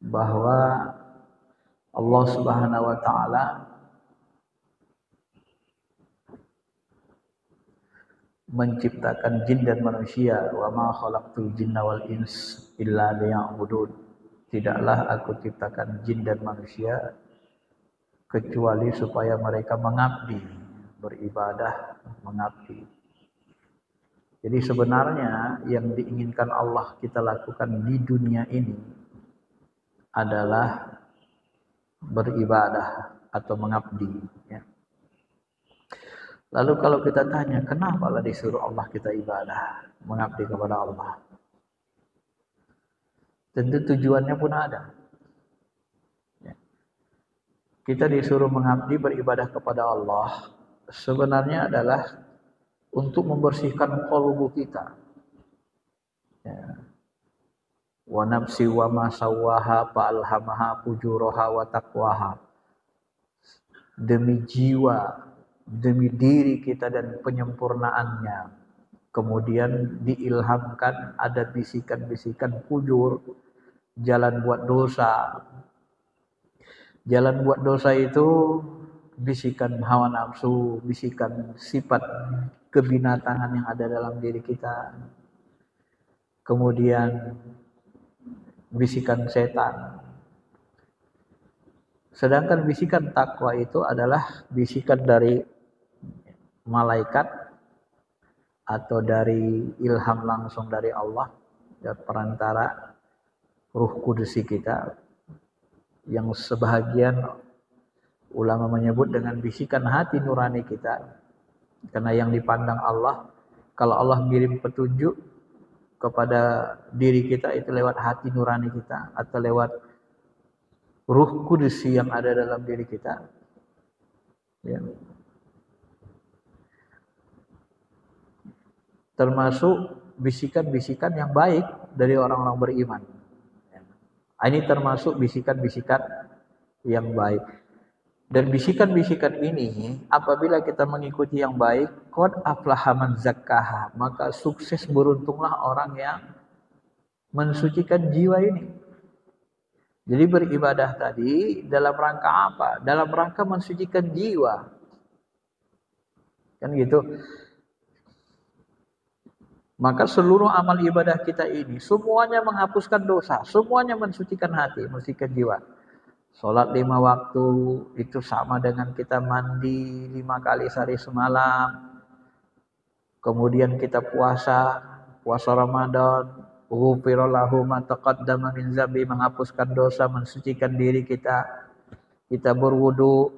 bahwa Allah Subhanahu wa taala menciptakan jin dan manusia, wa ma khalaqtul jinna wal ins illa liya'budun. Tidaklah aku ciptakan jin dan manusia kecuali supaya mereka mengabdi, beribadah, mengabdi. Jadi sebenarnya yang diinginkan Allah kita lakukan di dunia ini adalah beribadah atau mengabdi, ya. Lalu kalau kita tanya, kenapa lah disuruh Allah kita ibadah, mengabdi kepada Allah? Tentu tujuannya pun ada. Ya. Kita disuruh mengabdi beribadah kepada Allah sebenarnya adalah untuk membersihkan qalbu kita. Ya. Wa nafsi wa ma sawwaha fa alhamaha fujuraha wa taqwaha. Demi jiwa, demi diri kita dan penyempurnaannya. Kemudian diilhamkan ada bisikan-bisikan fujur, jalan buat dosa. Jalan buat dosa itu bisikan hawa nafsu, bisikan sifat kebinatangan yang ada dalam diri kita. Kemudian bisikan setan. Sedangkan bisikan takwa itu adalah bisikan dari malaikat atau dari ilham langsung dari Allah dan perantara ruh kudusi kita, yang sebahagian ulama menyebut dengan bisikan hati nurani kita. Karena yang dipandang Allah, kalau Allah kirim petunjuk kepada diri kita itu lewat hati nurani kita atau lewat ruh kudus yang ada dalam diri kita, ya. Termasuk bisikan-bisikan yang baik dari orang-orang beriman. Ini termasuk bisikan-bisikan yang baik. Dan bisikan-bisikan ini apabila kita mengikuti yang baik, qad aflaha man zakkaha, maka sukses beruntunglah orang yang mensucikan jiwa ini. Jadi beribadah tadi dalam rangka apa? Dalam rangka mensucikan jiwa. Kan gitu. Maka seluruh amal ibadah kita ini semuanya menghapuskan dosa, semuanya mensucikan hati, mensucikan jiwa. Salat 5 waktu itu sama dengan kita mandi 5 kali sehari semalam. Kemudian kita puasa Ramadan, ghufira lahu ma taqaddama min dzambi, menghapuskan dosa, mensucikan diri kita. Kita berwudu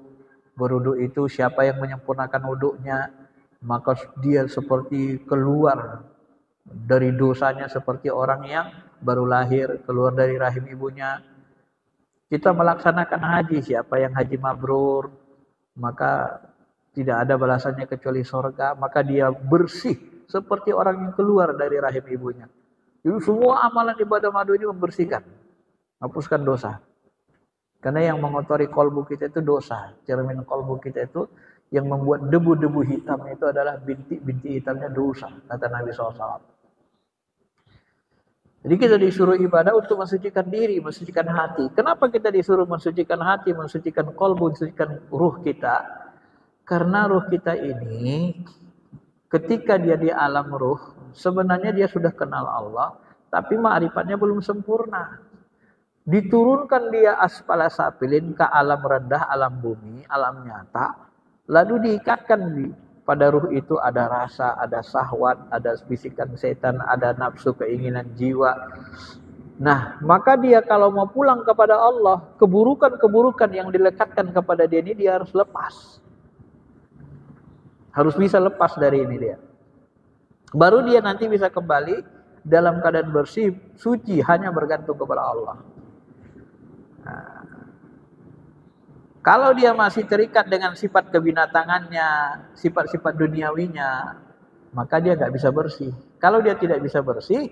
itu siapa yang menyempurnakan wudunya, maka dia seperti keluar dari dosanya seperti orang yang baru lahir, keluar dari rahim ibunya. Kita melaksanakan haji, siapa yang haji mabrur, maka tidak ada balasannya kecuali surga, maka dia bersih seperti orang yang keluar dari rahim ibunya. Jadi semua amalan ibadah madu ini membersihkan, hapuskan dosa. Karena yang mengotori kolbu kita itu dosa. Cermin kolbu kita itu yang membuat debu-debu hitam itu adalah bintik-bintik hitamnya dosa, kata Nabi SAW. Jadi kita disuruh ibadah untuk mensucikan diri, mensucikan hati. Kenapa kita disuruh mensucikan hati, mensucikan kolbu, mensucikan ruh kita? Karena ruh kita ini ketika dia di alam ruh, sebenarnya dia sudah kenal Allah, tapi ma'rifatnya belum sempurna. Diturunkan dia asfala safilin ke alam rendah, alam bumi, alam nyata, lalu diikatkan pada ruh itu ada rasa, ada syahwat, ada bisikan setan, ada nafsu, keinginan jiwa. Nah, maka dia kalau mau pulang kepada Allah, keburukan-keburukan yang dilekatkan kepada dia ini dia harus lepas. Harus bisa lepas dari ini dia. Baru dia nanti bisa kembali dalam keadaan bersih, suci, hanya bergantung kepada Allah. Nah, kalau dia masih terikat dengan sifat kebinatangannya, sifat-sifat duniawinya, maka dia nggak bisa bersih. Kalau dia tidak bisa bersih,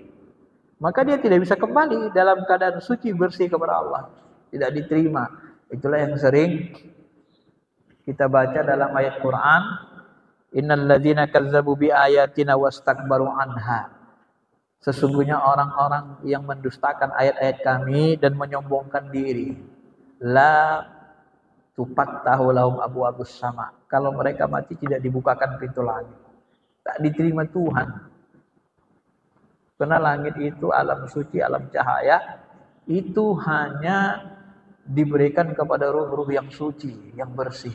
maka dia tidak bisa kembali dalam keadaan suci bersih kepada Allah. Tidak diterima. Itulah yang sering kita baca dalam ayat Quran. Innal ladzina kazzabu bi ayatina wastakbaru anha. Sesungguhnya orang-orang yang mendustakan ayat-ayat kami dan menyombongkan diri, la tufattahu lahum abwaabus sama. Kalau mereka mati tidak dibukakan pintu langit. Tak diterima Tuhan. Karena langit itu alam suci, alam cahaya, itu hanya diberikan kepada ruh-ruh yang suci, yang bersih.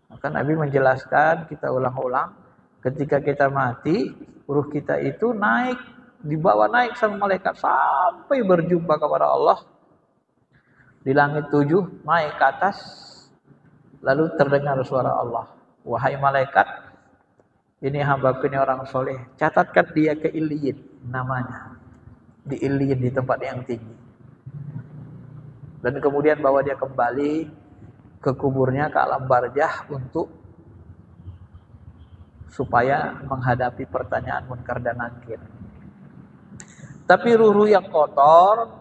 Maka Nabi menjelaskan, kita ulang-ulang, ketika kita mati, ruh kita itu naik, dibawa naik sama malaikat sampai berjumpa kepada Allah. Di langit 7, naik ke atas, lalu terdengar suara Allah. Wahai malaikat, ini hambaku, ini orang soleh, catatkan dia ke Iliyin namanya. Di Iliyin, di tempat yang tinggi. Dan kemudian bawa dia kembali ke kuburnya, ke alam barzah, untuk supaya menghadapi pertanyaan munkar dan nakir. Tapi ruh-ruh yang kotor,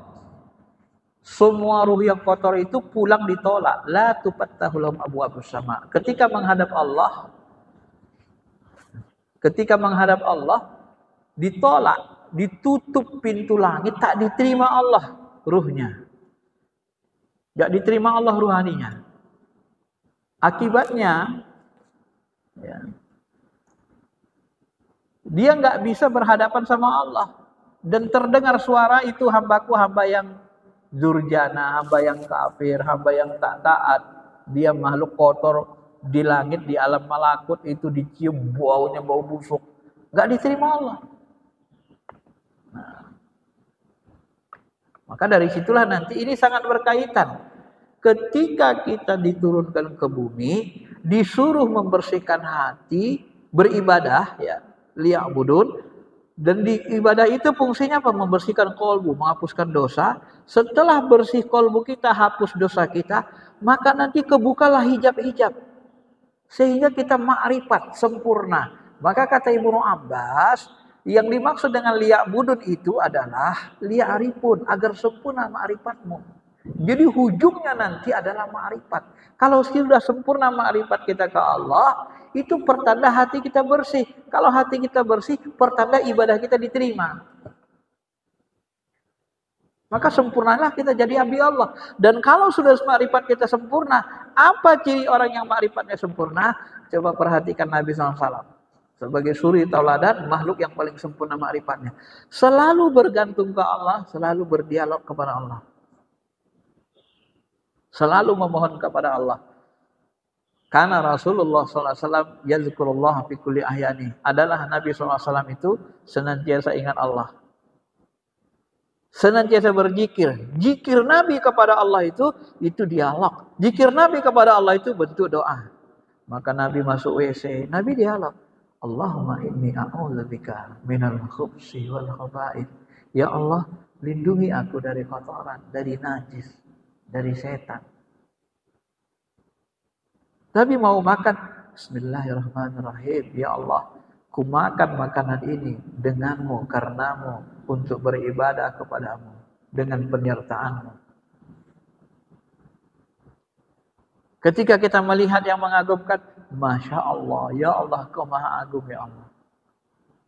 semua ruh yang kotor itu pulang ditolak. La tufattahu lahum abwaabus sama. Ketika menghadap Allah, ditolak, ditutup pintu langit, tak diterima Allah ruhnya. Tak diterima Allah ruhaninya. Akibatnya, ya, dia nggak bisa berhadapan sama Allah. Dan terdengar suara itu, hambaku hamba yang durjana, hamba yang kafir, hamba yang tak taat. Dia makhluk kotor di langit, di alam malakut itu dicium baunya, bau busuk. Nggak diterima Allah. Nah, maka dari situlah nanti ini sangat berkaitan. Ketika kita diturunkan ke bumi, disuruh membersihkan hati, beribadah, ya, liya'budun, dan di ibadah itu fungsinya apa? Membersihkan kolbu, menghapuskan dosa. Setelah bersih kolbu kita, hapus dosa kita, maka nanti kebukalah hijab-hijab, sehingga kita ma'rifat sempurna. Maka kata Ibnu Abbas, yang dimaksud dengan liya'budun itu adalah liya'rifun, agar sempurna ma'rifatmu. Jadi hujungnya nanti adalah ma'rifat. Kalau sudah sempurna ma'rifat kita ke Allah, itu pertanda hati kita bersih. Kalau hati kita bersih, pertanda ibadah kita diterima. Maka sempurnalah kita jadi abdi Allah. Dan kalau sudah ma'rifat kita sempurna, apa ciri orang yang ma'rifatnya sempurna? Coba perhatikan Nabi SAW. Sebagai suri tauladan, makhluk yang paling sempurna ma'rifatnya. Selalu bergantung ke Allah, selalu berdialog kepada Allah. Selalu memohon kepada Allah. Karena Rasulullah SAW yazkurullah fi kulli ahyani. Adalah Nabi SAW itu senantiasa ingat Allah. Senantiasa berzikir. Zikir Nabi kepada Allah itu dialog. Zikir Nabi kepada Allah itu bentuk doa. Maka Nabi masuk WC, Nabi dialog. Allahumma inni a'udzubika minal khubsi wal khaba'ith. Ya Allah, lindungi aku dari kotoran, dari najis, dari setan. Tapi mau makan, bismillahirrahmanirrahim. Ya Allah, ku makan makanan ini denganmu, karenamu, untuk beribadah kepadamu, dengan penyertaanmu. Ketika kita melihat yang mengagumkan, Masya Allah, ya Allah, kau maha agung ya Allah.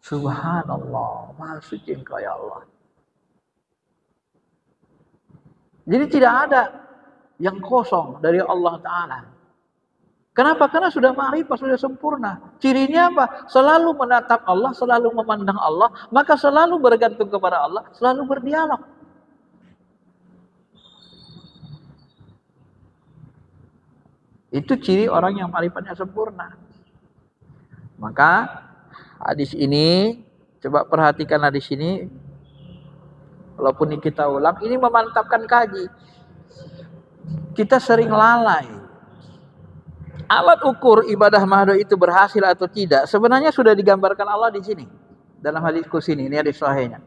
Subhanallah, maha suci engkau ya Allah. Jadi tidak ada yang kosong dari Allah Ta'ala. Kenapa? Karena sudah ma'rifah, sudah sempurna. Cirinya apa? Selalu menatap Allah, selalu memandang Allah, maka selalu bergantung kepada Allah, selalu berdialog. Itu ciri orang yang ma'rifatnya sempurna. Maka hadis ini, coba perhatikan hadis ini, walaupun ini kita ulang, ini memantapkan kaji. Kita sering lalai. Alat ukur ibadah makhluk itu berhasil atau tidak sebenarnya sudah digambarkan Allah di sini. Dalam hadis kursi ini hadis sahihnya.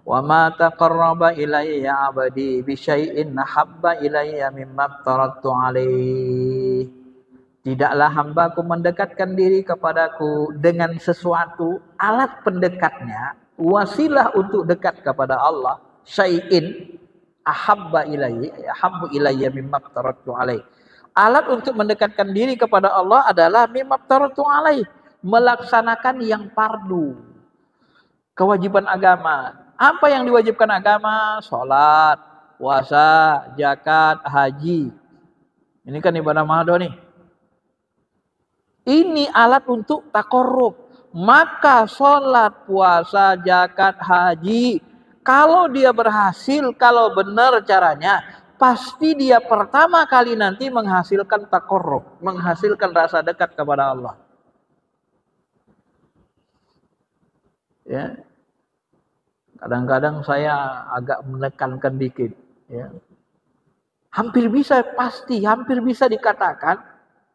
Wa ma taqarraba ilayya 'abdi bi syai'in habba ilayya mimma tarattu alaihi. Tidaklah hambaku mendekatkan diri kepadaku dengan sesuatu, alat pendekatnya, wasilah untuk dekat kepada Allah, syai'in ahabba ilayya, habbu ilayya mimma tarattu alaihi. Alat untuk mendekatkan diri kepada Allah adalah mimma tarattu alaihi, melaksanakan yang fardu. kewajiban agama. Apa yang diwajibkan agama? Sholat, puasa, zakat, haji. Ini kan ibadah mahdoh nih. Ini alat untuk takorup. Maka sholat, puasa, zakat, haji, kalau dia berhasil, kalau benar caranya, pasti dia pertama kali nanti menghasilkan takorup, menghasilkan rasa dekat kepada Allah. Ya, kadang-kadang saya agak menekankan dikit. Ya, hampir bisa, pasti, hampir bisa dikatakan,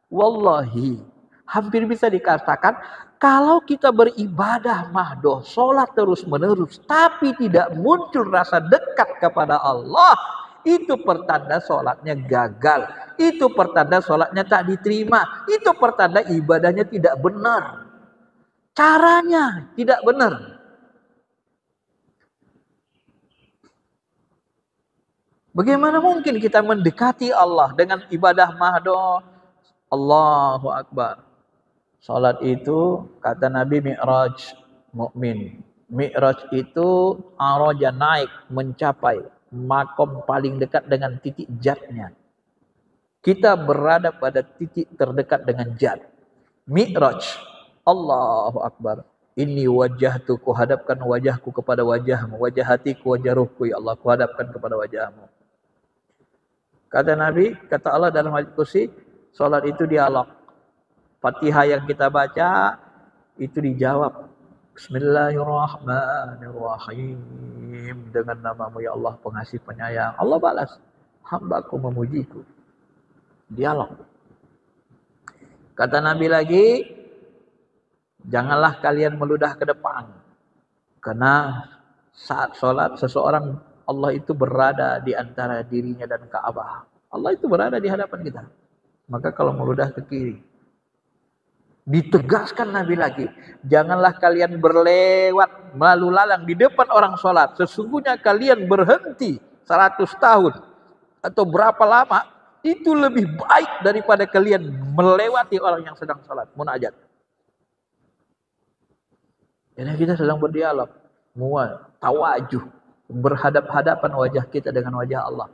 wallahi, hampir bisa dikatakan, kalau kita beribadah mahdoh, sholat terus-menerus, tapi tidak muncul rasa dekat kepada Allah, itu pertanda sholatnya gagal. Itu pertanda sholatnya tak diterima. Itu pertanda ibadahnya tidak benar. Caranya tidak benar. Bagaimana mungkin kita mendekati Allah dengan ibadah mahdoh? Allahu Akbar. Salat itu kata Nabi Mi'raj mukmin. Mi'raj itu araja, naik, mencapai makom paling dekat dengan titik jatnya. Kita berada pada titik terdekat dengan jat. Mi'raj. Allahu Akbar. Ini wajahtu, ku hadapkan wajahku kepada wajahmu. Wajah hatiku, wajah ruhku, ya Allah, ku hadapkan kepada wajahmu. Kata Nabi, kata Allah dalam hadits qudsi, salat itu dialog. Fatihah yang kita baca itu dijawab. Bismillahirrahmanirrahim. Dengan namamu ya Allah pengasih penyayang. Allah balas, hambaku memujiku. Dialog. Kata Nabi lagi, janganlah kalian meludah ke depan. Karena saat sholat seseorang, Allah itu berada di antara dirinya dan Ka'bah. Allah itu berada di hadapan kita. Maka kalau meludah ke kiri. Ditegaskan Nabi lagi, janganlah kalian berlewat lalu lalang di depan orang sholat. Sesungguhnya kalian berhenti 100 tahun atau berapa lama, itu lebih baik daripada kalian melewati orang yang sedang sholat, munajat. Jadi kita sedang berdialog, tawajuh, berhadap-hadapan wajah kita dengan wajah Allah.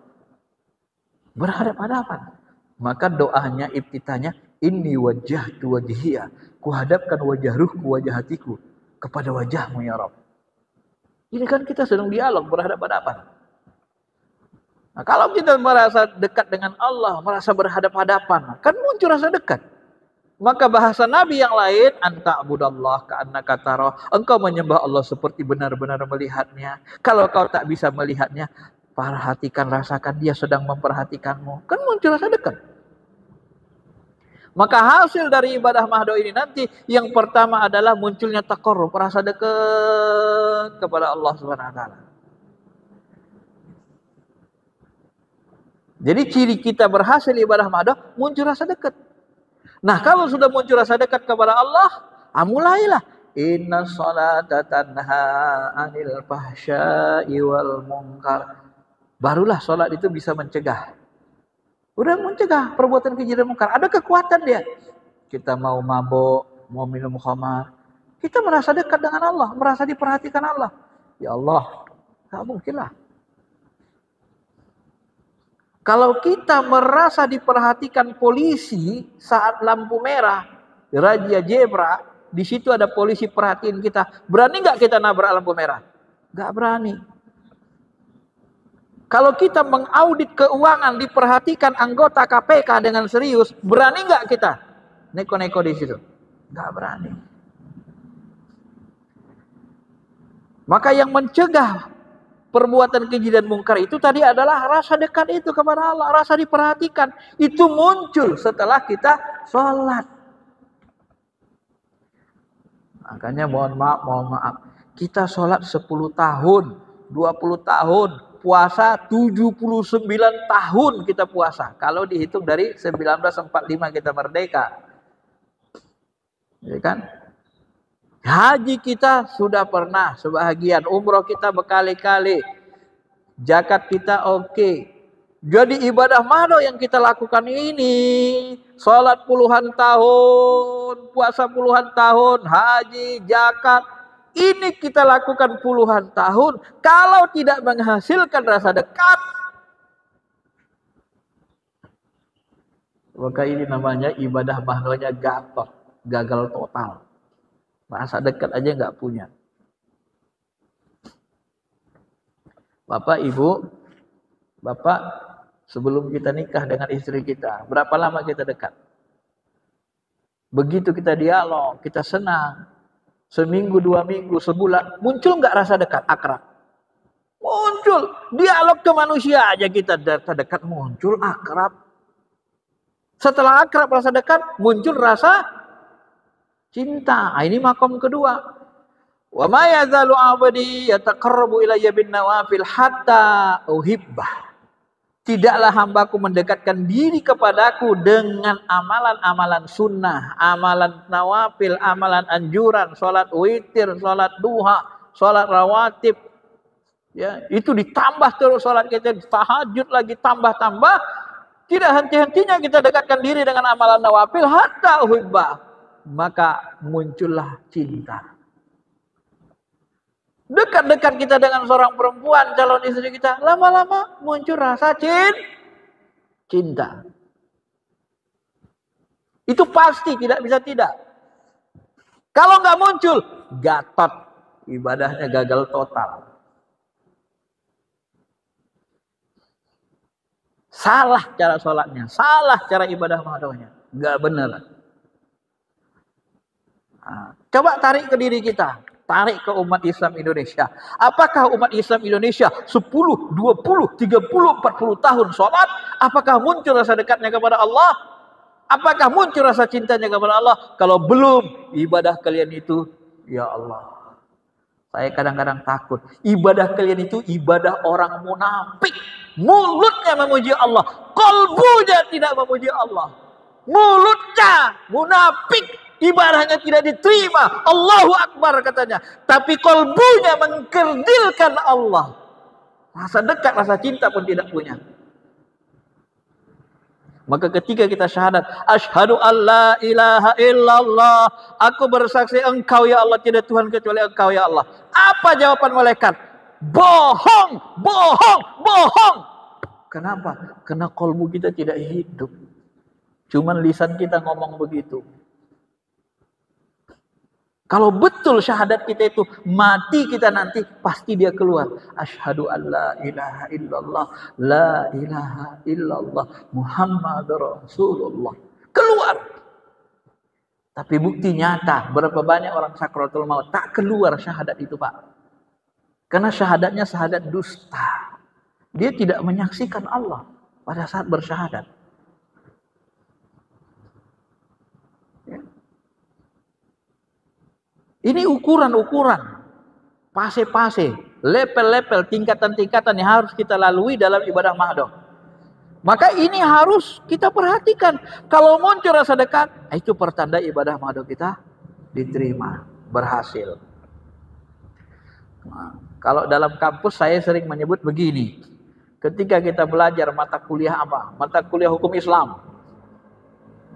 Berhadap-hadapan. Maka doanya, ibtitahnya, inni wajjahtu wajhiya, kuhadapkan wajah ruhku, wajah hatiku kepada wajahmu ya Rabb. Ini kan kita sedang dialog, berhadap-hadapan. Nah, kalau kita merasa dekat dengan Allah, merasa berhadap-hadapan, kan muncul rasa dekat. Maka bahasa Nabi yang lain, anta abudallah ka'annaka tarah, engkau menyembah Allah seperti benar-benar melihatnya. Kalau kau tak bisa melihatnya, perhatikan, rasakan dia sedang memperhatikanmu. Kan muncul rasa dekat. Maka hasil dari ibadah mahdoh ini nanti yang pertama adalah munculnya taqarrub, rasa dekat kepada Allah Subhanahu wa taala. Jadi ciri kita berhasil ibadah mahdoh, muncul rasa dekat. Nah, kalau sudah muncul rasa dekat kepada Allah, mulailah. Inna sholata tanha 'anil fahsya'i wal munkar. Barulah sholat itu bisa mencegah. Udah mencegah perbuatan keji dan munkar. Ada kekuatan dia. Kita mau mabuk, mau minum khamar, kita merasa dekat dengan Allah, merasa diperhatikan Allah. Ya Allah, tak mungkinlah. Kalau kita merasa diperhatikan polisi saat lampu merah, razia zebra, di situ ada polisi perhatiin kita, berani nggak kita nabrak lampu merah? Nggak berani. Kalau kita mengaudit keuangan, diperhatikan anggota KPK dengan serius, berani nggak kita neko-neko di situ? Nggak berani. Maka yang mencegah perbuatan keji dan mungkar itu tadi adalah rasa dekat itu kepada Allah, rasa diperhatikan. Itu muncul setelah kita sholat. Makanya mohon maaf. Kita sholat 10 tahun, 20 tahun, puasa 79 tahun kita puasa. Kalau dihitung dari 1945 kita merdeka. Ya kan? Haji kita sudah pernah sebahagian, umroh kita berkali-kali, zakat kita oke. Jadi ibadah mahdoh yang kita lakukan ini, sholat puluhan tahun, puasa puluhan tahun, haji, zakat, Ini kita lakukan puluhan tahun. Kalau tidak menghasilkan rasa dekat, maka ini namanya ibadah mahdonya gatot, gagal total. Rasa dekat aja nggak punya. Bapak, Ibu, Bapak, sebelum kita nikah dengan istri kita, berapa lama kita dekat? Begitu kita dialog, kita senang, seminggu, 2 minggu, sebulan, muncul nggak rasa dekat, akrab? Muncul. Dialog ke manusia aja kita dekat, muncul akrab. Setelah akrab, rasa dekat, muncul rasa cinta. Ini makom kedua. Wa ma yazalu 'abdi yataqarrabu ilayya bin nawafil hatta uhibbah. Tidaklah hambaku mendekatkan diri kepadaku dengan amalan-amalan sunnah, amalan nawafil, amalan anjuran, salat witir, salat duha, salat rawatib. Ya, itu ditambah terus salat kita, tahajud lagi tambah-tambah. Tidak henti-hentinya kita dekatkan diri dengan amalan nawafil hatta uhibbah. Maka muncullah cinta. Dekat-dekat kita dengan seorang perempuan, calon istri kita, lama-lama muncul rasa cinta. Itu pasti, tidak bisa tidak. Kalau nggak muncul, gatot, ibadahnya gagal total. Salah cara sholatnya, salah cara ibadah mahdohnya, nggak benar. Nah, coba tarik ke diri kita. Tarik ke umat Islam Indonesia. Apakah umat Islam Indonesia 10, 20, 30, 40 tahun sholat? Apakah muncul rasa dekatnya kepada Allah? Apakah muncul rasa cintanya kepada Allah? Kalau belum, ibadah kalian itu, ya Allah, saya kadang-kadang takut. Ibadah kalian itu ibadah orang munafik. Mulutnya memuji Allah, kolbunya tidak memuji Allah. Mulutnya munafik, ibadahnya tidak diterima, Allahu Akbar katanya, tapi kolbunya mengkerdilkan Allah. Rasa dekat, rasa cinta pun tidak punya. Maka ketika kita syahadat, asyhadu alla ilaha illallah, aku bersaksi engkau ya Allah, tidak Tuhan kecuali engkau ya Allah. Apa jawaban malaikat? Bohong, bohong, bohong. Kenapa? Karena kolbu kita tidak hidup. Cuman lisan kita ngomong begitu. Kalau betul syahadat kita itu, mati kita nanti, pasti dia keluar. Asyhadu an la ilaha illallah, la ilaha illallah, Muhammad Rasulullah. Keluar. Tapi bukti nyata, berapa banyak orang sakratul maut tak keluar syahadat itu, Pak. Karena syahadatnya syahadat dusta. Dia tidak menyaksikan Allah pada saat bersyahadat. Ini ukuran-ukuran, fase-fase, level-level, tingkatan-tingkatan yang harus kita lalui dalam ibadah mahdoh. Maka ini harus kita perhatikan. Kalau muncul rasa dekat, itu pertanda ibadah mahdoh kita diterima, berhasil. Nah, kalau dalam kampus saya sering menyebut begini. Ketika kita belajar mata kuliah apa? Mata kuliah hukum Islam.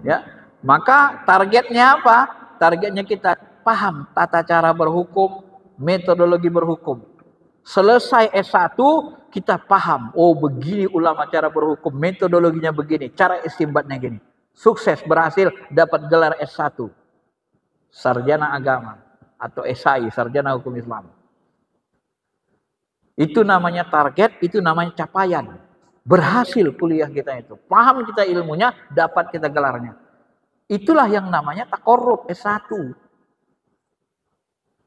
Ya, maka targetnya apa? Targetnya kita paham tata cara berhukum, metodologi berhukum. Selesai S1, kita paham, oh begini ulama cara berhukum, metodologinya begini, cara istinbatnya gini. Sukses, berhasil, dapat gelar S1. Sarjana agama atau SI, sarjana hukum Islam. Itu namanya target, itu namanya capaian. Berhasil kuliah kita itu. Paham kita ilmunya, dapat kita gelarnya. Itulah yang namanya takorrub S1.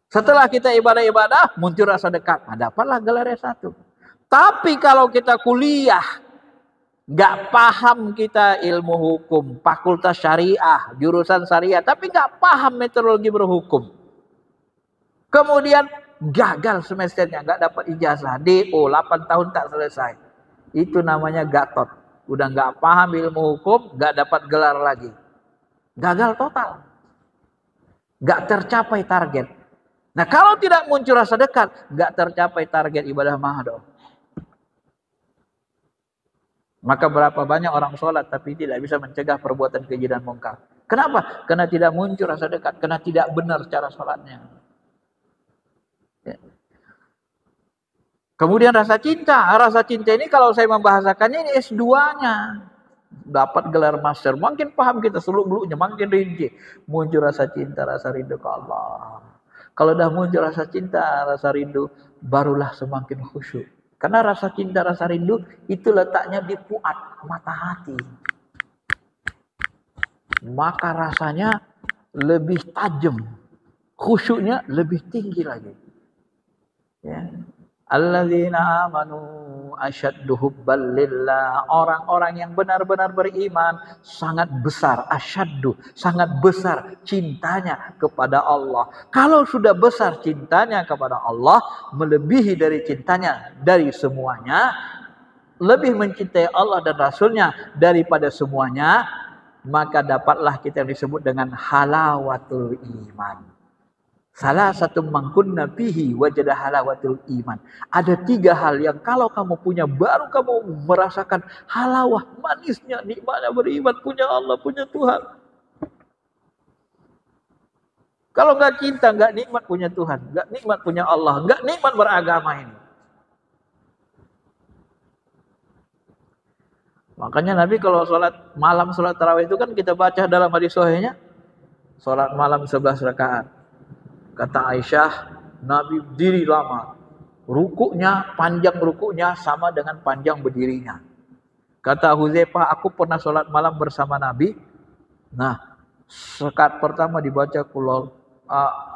Setelah kita ibadah-ibadah, muncul rasa dekat. Nah, dapatlah gelar S1. Tapi kalau kita kuliah, nggak paham kita ilmu hukum, fakultas syariah, jurusan syariah, tapi nggak paham metodologi berhukum. Kemudian gagal semesternya, nggak dapat ijazah. DO, 8 tahun tak selesai. Itu namanya gatot. Udah nggak paham ilmu hukum, nggak dapat gelar lagi. Gagal total. Nggak tercapai target. Nah, kalau tidak muncul rasa dekat, nggak tercapai target ibadah mahdoh. Maka berapa banyak orang sholat tapi tidak bisa mencegah perbuatan keji dan mungkar. Kenapa? Karena tidak muncul rasa dekat, karena tidak benar cara sholatnya. Kemudian rasa cinta. Rasa cinta ini kalau saya membahasakannya ini S2-nya. Dapat gelar master. Makin paham kita seluk-beluknya, makin rinci. Muncul rasa cinta, rasa rindu ke Allah. Kalau dah muncul rasa cinta, rasa rindu, barulah semakin khusyuk. Karena rasa cinta, rasa rindu itu letaknya di fuad, mata hati. Maka rasanya lebih tajam. Khusyuknya lebih tinggi lagi. Ya. Alladzina amanu asyaddu hubban lillah. Orang-orang yang benar-benar beriman sangat besar, asyaddu, sangat besar cintanya kepada Allah. Kalau sudah besar cintanya kepada Allah, melebihi dari cintanya dari semuanya, lebih mencintai Allah dan Rasulnya daripada semuanya, maka dapatlah kita yang disebut dengan halawatul iman. Salah satu mangkunna fihi wajada halawatul iman. Ada 3 hal yang kalau kamu punya, baru kamu merasakan halawah, manisnya, nikmatnya beriman, punya Allah, punya Tuhan. Kalau nggak cinta, nggak nikmat punya Tuhan, nggak nikmat punya Allah, nggak nikmat beragama ini. Makanya Nabi kalau sholat malam, sholat tarawih itu kan kita baca dalam hadis sahihnya, sholat malam 11 rakaat. Kata Aisyah, Nabi berdiri lama. Rukuknya, panjang rukuknya sama dengan panjang berdirinya. Kata Huzaifah, aku pernah sholat malam bersama Nabi. Nah, rakaat pertama dibaca Qul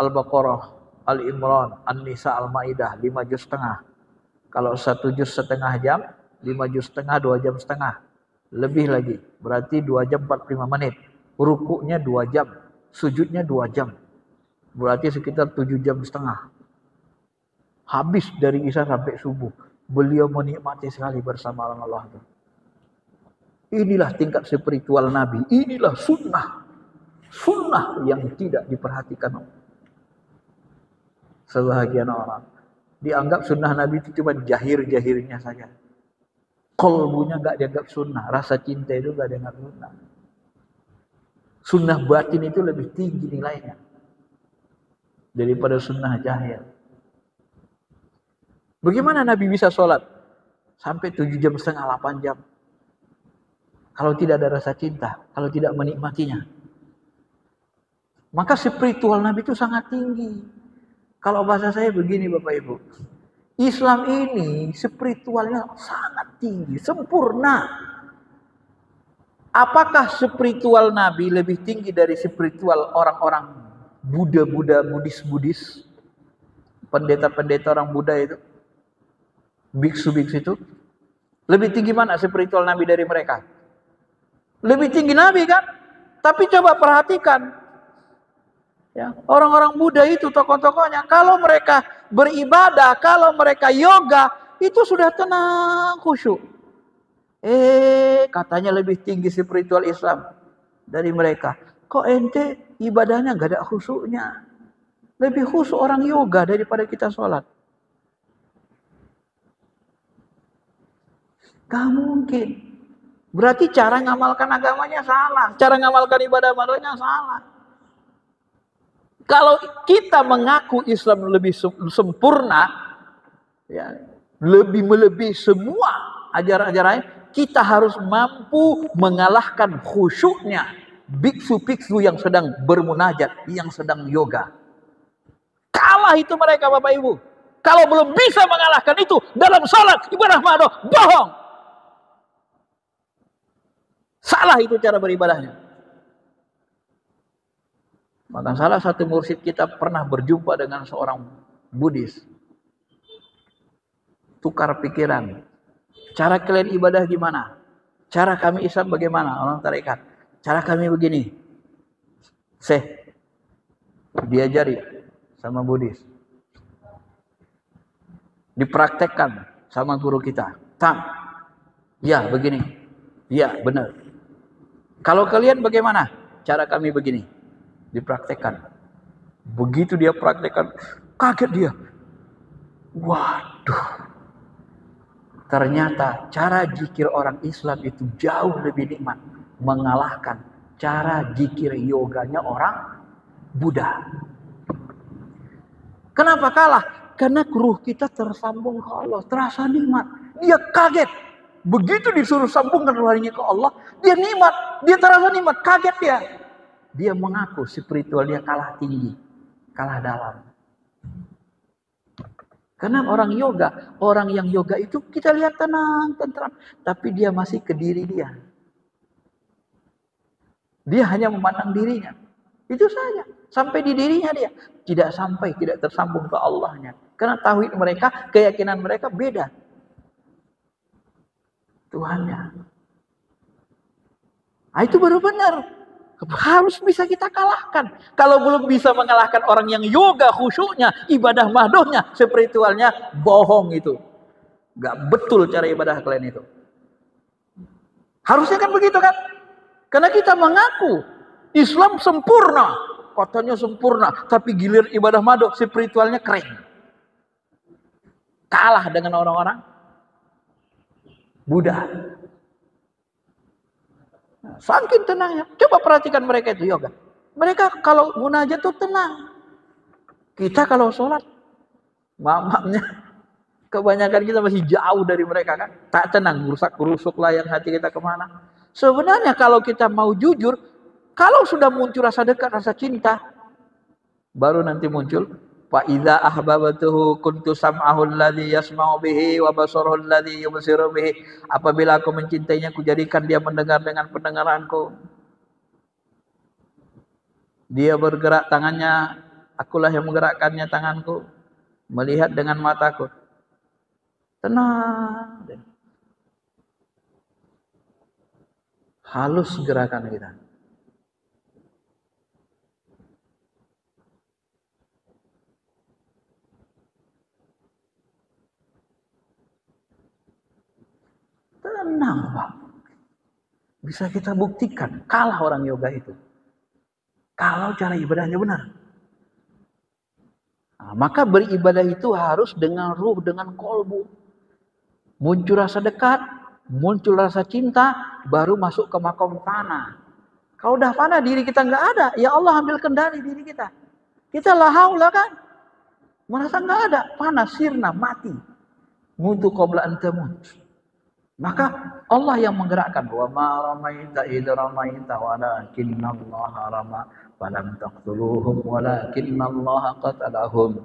Al-Baqarah, Al-Imran, An-Nisa, Al-Maidah, 5 juz setengah. Kalau 1 juz setengah jam, 5 juz setengah, 2 jam setengah. Lebih lagi, berarti 2 jam 45 menit. Rukuknya 2 jam, sujudnya 2 jam. Berarti sekitar 7 jam setengah. Habis dari Isya sampai subuh. Beliau menikmati sekali bersama Allah. Inilah tingkat spiritual Nabi. Inilah sunnah. Sunnah yang tidak diperhatikan sebahagian orang. Dianggap sunnah Nabi itu cuma jahir-jahirnya saja. Kolbunya nggak dianggap sunnah. Rasa cinta itu nggak dianggap sunnah. Sunnah batin itu lebih tinggi nilainya daripada sunnah jahil. Bagaimana Nabi bisa sholat sampai 7 jam setengah, 8 jam? Kalau tidak ada rasa cinta, kalau tidak menikmatinya. Maka spiritual Nabi itu sangat tinggi. Kalau bahasa saya begini Bapak Ibu. Islam ini spiritualnya sangat tinggi, sempurna. Apakah spiritual Nabi lebih tinggi dari spiritual orang-orang Buddha-Buddha, Buddhis, pendeta-pendeta orang Buddha itu, biksu-biksu itu, lebih tinggi mana spiritual Nabi dari mereka? Lebih tinggi Nabi kan? Tapi coba perhatikan, ya, orang-orang Buddha itu, tokoh-tokohnya, kalau mereka beribadah, kalau mereka yoga, itu sudah tenang, khusyuk. Katanya lebih tinggi spiritual Islam dari mereka. Kok ente ibadahnya gak ada khusyuknya? Lebih khusyuk orang yoga daripada kita sholat. Gak mungkin. Berarti cara ngamalkan agamanya salah. Cara ngamalkan ibadah-ibadahnya salah. Kalau kita mengaku Islam lebih sempurna, ya, lebih melebihi semua ajaran-ajaran, kita harus mampu mengalahkan khusyuknya biksu-biksu yang sedang bermunajat, yang sedang yoga. Kalah itu mereka Bapak Ibu. Kalau belum bisa mengalahkan itu dalam salat, ibadah ma'adoh, bohong. Salah itu cara beribadahnya. Maka salah satu mursyid kita pernah berjumpa dengan seorang Buddhis. Tukar pikiran. Cara kalian ibadah gimana? Cara kami Islam bagaimana? Orang tarekat. Cara kami begini. Diajari sama Buddhis. Dipraktekkan sama guru kita. Ya begini. Ya benar. Kalau kalian bagaimana? Cara kami begini. Dipraktekkan. Begitu dia praktekkan, kaget dia. Waduh. Ternyata cara zikir orang Islam itu jauh lebih nikmat mengalahkan cara zikir yoganya orang Buddha. Kenapa kalah? Karena ruh kita tersambung ke Allah, terasa nikmat. Dia kaget. Begitu disuruh sambungkan rohaninya ke Allah, dia nikmat, dia terasa nikmat, kaget dia. Dia mengaku spiritual dia kalah tinggi, kalah dalam. Karena orang yang yoga itu kita lihat tenang, tentram, tapi dia masih ke diri dia. Dia hanya memandang dirinya. Itu saja. Sampai di dirinya dia. Tidak tersambung ke Allahnya. Karena tauhid mereka, keyakinan mereka beda. Tuhannya. Nah, itu baru benar. Harus bisa kita kalahkan. Kalau belum bisa mengalahkan orang yang yoga, khusyuknya, ibadah mahdohnya, spiritualnya, bohong itu. Gak betul cara ibadah kalian itu. Harusnya kan begitu kan? Karena kita mengaku Islam sempurna. Katanya sempurna. Tapi gilir ibadah mahdoh, spiritualnya kering. Kalah dengan orang-orang Buddha. Saking tenangnya. Coba perhatikan mereka itu yoga. Mereka kalau munajat tuh tenang. Kita kalau sholat, mamamnya kebanyakan kita masih jauh dari mereka kan. Tak tenang, gerusak-gerusuk layang hati kita kemana. Sebenarnya kalau kita mau jujur, kalau sudah muncul rasa dekat, rasa cinta, baru nanti muncul fa idza ahbabtuhu kuntu sam'ahu alladhi yasma'u bihi wa basarahu alladhi yubsiru bihi. Apabila aku mencintainya, aku jadikan dia mendengar dengan pendengaranku. Dia bergerak tangannya, akulah yang menggerakkannya tanganku. Melihat dengan mataku. Tenang. Halus gerakan kita. Tenang, Pak. Bisa kita buktikan. Kalah orang yoga itu. Kalau cara ibadahnya benar. Nah, maka beribadah itu harus dengan ruh, dengan kolbu. Muncul rasa dekat, muncul rasa cinta, baru masuk ke makom fana. Kalau udah fana, diri kita nggak ada, ya Allah ambil kendali diri kita. Kita la haula kan? Merasa nggak ada, fana, sirna, mati. Mutu qabla an tamut. Maka Allah yang menggerakkan. Wa ma ramaita idh ramaita walakinallaha rama falam taqtuluhum walakinallaha qatalahum.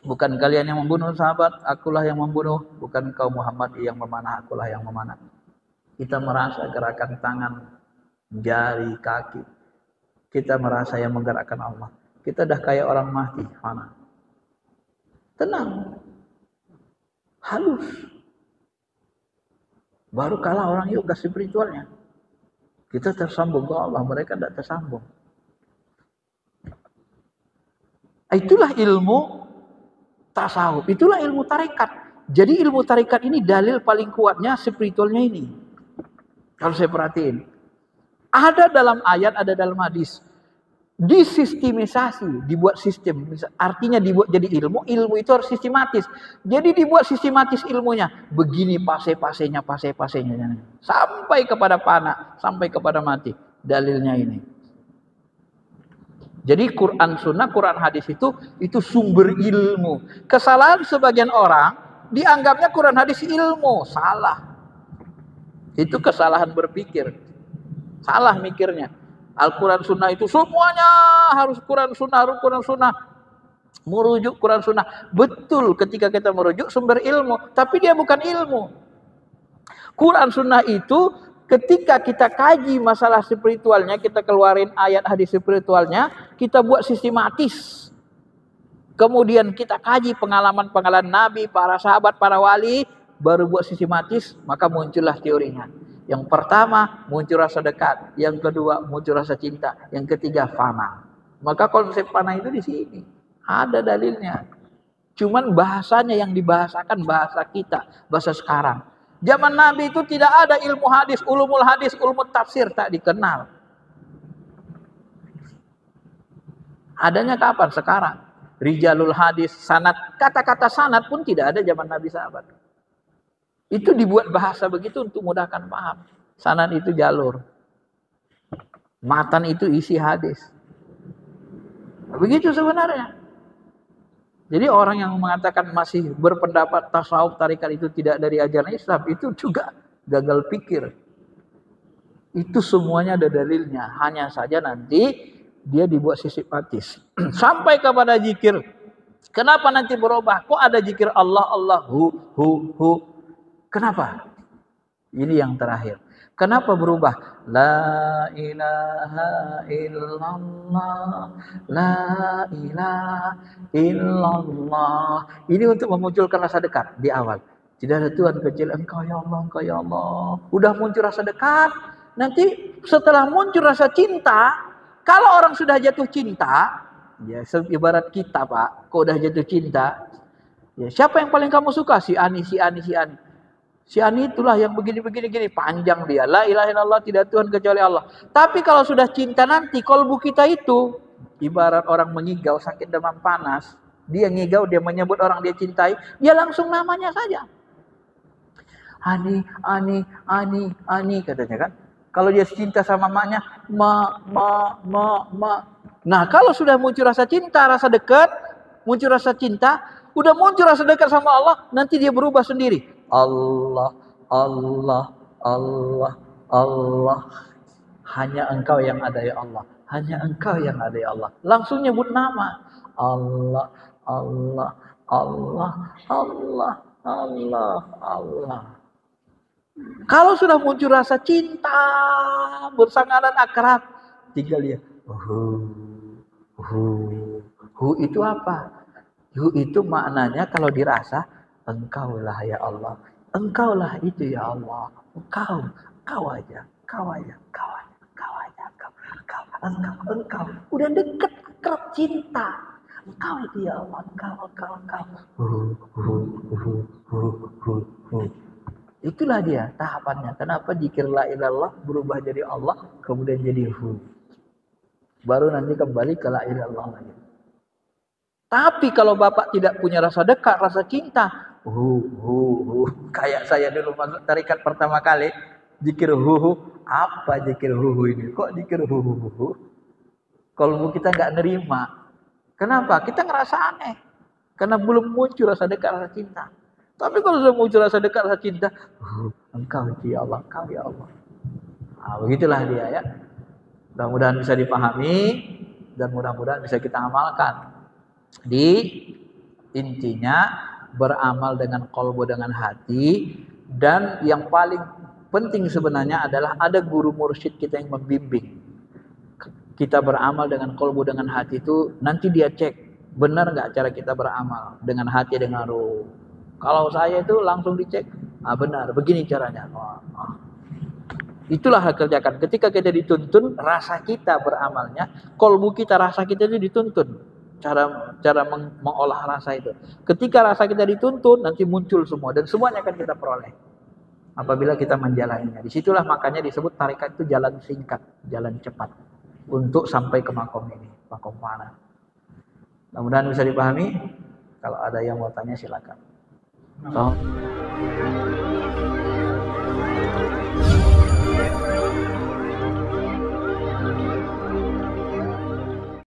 Bukan kalian yang membunuh sahabat, akulah yang membunuh. Bukan kau Muhammad yang memanah, akulah yang memanah. Kita merasa gerakan tangan, jari, kaki. Kita merasa yang menggerakkan Allah. Kita dah kayak orang mati. Mana? Tenang. Halus. Baru kalah orang yoga spiritualnya. Kita tersambung ke Allah, mereka tidak tersambung. Itulah ilmu tasawuf, itulah ilmu tarekat. Jadi ilmu tarekat ini dalil paling kuatnya spiritualnya ini. Kalau saya perhatiin. Ada dalam ayat, ada dalam hadis. Disistemisasi, dibuat sistem. Artinya dibuat jadi ilmu, ilmu itu harus sistematis. Jadi dibuat sistematis ilmunya. Begini pasenya. Sampai kepada fana, sampai kepada mati. Dalilnya ini. Jadi Quran Sunnah, Quran Hadis itu sumber ilmu. Kesalahan sebagian orang, dianggapnya Quran Hadis ilmu. Salah. Itu kesalahan berpikir. Salah mikirnya. Al-Quran Sunnah itu semuanya harus Quran Sunnah. Merujuk Quran Sunnah. Betul ketika kita merujuk sumber ilmu. Tapi dia bukan ilmu. Quran Sunnah itu ketika kita kaji masalah spiritualnya, kita keluarin ayat hadis spiritualnya, kita buat sistematis. Kemudian kita kaji pengalaman-pengalaman Nabi, para sahabat, para wali, baru buat sistematis, maka muncullah teorinya. Yang pertama muncul rasa dekat, yang kedua muncul rasa cinta, yang ketiga fana. Maka konsep fana itu di sini ada dalilnya. Cuman bahasanya yang dibahasakan bahasa kita, bahasa sekarang. Zaman Nabi itu tidak ada ilmu hadis, ulumul tafsir tak dikenal. Adanya kapan? Sekarang. Rijalul hadis, sanad, kata-kata sanad pun tidak ada zaman Nabi sahabat. Itu dibuat bahasa begitu untuk mudahkan paham. Sanad itu jalur. Matan itu isi hadis. Begitu sebenarnya. Jadi orang yang mengatakan masih berpendapat tasawuf tarikat itu tidak dari ajaran Islam, itu juga gagal pikir. Itu semuanya ada dalilnya. Hanya saja nanti dia dibuat sistematis. Sampai kepada zikir. Kenapa nanti berubah? Kok ada zikir Allah, Allah, hu. Kenapa? Ini yang terakhir. Kenapa berubah? La ilaha illallah, la ilaha illallah. Ini untuk memunculkan rasa dekat di awal. Tidak ada Tuhan kecil, Engkau ya Allah, Engkau ya Allah. Udah muncul rasa dekat. Nanti setelah muncul rasa cinta, kalau orang sudah jatuh cinta, ya ibarat kita Pak, kok udah jatuh cinta, ya siapa yang paling kamu suka? Si Ani. Si Ani itulah yang begini, panjang dia. La ilaha illallah, tidak Tuhan kecuali Allah. Tapi kalau sudah cinta nanti, kolbu kita itu, ibarat orang mengigau sakit demam panas. Dia ngigau, dia menyebut orang dia cintai, dia langsung namanya saja. Ani, katanya kan. Kalau dia cinta sama maknya, ma. Nah, kalau sudah muncul rasa cinta, rasa dekat, muncul rasa cinta, udah muncul rasa dekat sama Allah, nanti dia berubah sendiri. Allah. Hanya Engkau yang ada ya Allah. Hanya Engkau yang ada ya Allah. Langsung nyebut nama. Allah. Kalau sudah muncul rasa cinta, bersanggaran akrab, tinggal dia. Hu itu apa? Hu itu maknanya kalau dirasa, Engkaulah ya Allah. Engkaulah itu ya Allah. Engkau aja. Engkau. Udah deket, akrab, cinta. Engkau itu ya Allah. Engkau. Itulah dia tahapannya. Kenapa zikir la ilallah berubah jadi Allah, kemudian jadi hu. Baru nanti kembali ke la ilallah lagi. Tapi kalau Bapak tidak punya rasa dekat, rasa cinta, kayak saya dulu masuk tarikat pertama kali, zikir apa zikir ini? Kok zikir Kalau kita nggak nerima. Kenapa? Kita ngerasa aneh. Karena belum muncul rasa dekat, rasa cinta. Tapi kalau sudah muncul rasa dekat, rasa cinta, Engkau ya Allah, Engkau ya Allah. Nah, begitulah dia ya. Mudah-mudahan bisa dipahami dan mudah-mudahan bisa kita amalkan. Intinya beramal dengan qalbu, dengan hati, dan yang paling penting sebenarnya adalah ada guru mursyid kita yang membimbing. Kita beramal dengan qalbu, dengan hati itu nanti dia cek benar nggak cara kita beramal dengan hati, dengan ruh. Kalau saya itu langsung dicek, benar, begini caranya. Itulah hal kerjakan. Ketika kita dituntun, rasa kita beramalnya, qalbu kita, rasa kita itu dituntun. Cara mengolah rasa itu. Ketika rasa kita dituntun, nanti muncul semua dan semuanya akan kita peroleh apabila kita menjalaninya. Disitulah makanya disebut tarikat itu jalan singkat, jalan cepat untuk sampai ke makom ini, makom mana. Mudah-mudahan bisa dipahami. Kalau ada yang mau tanya silakan.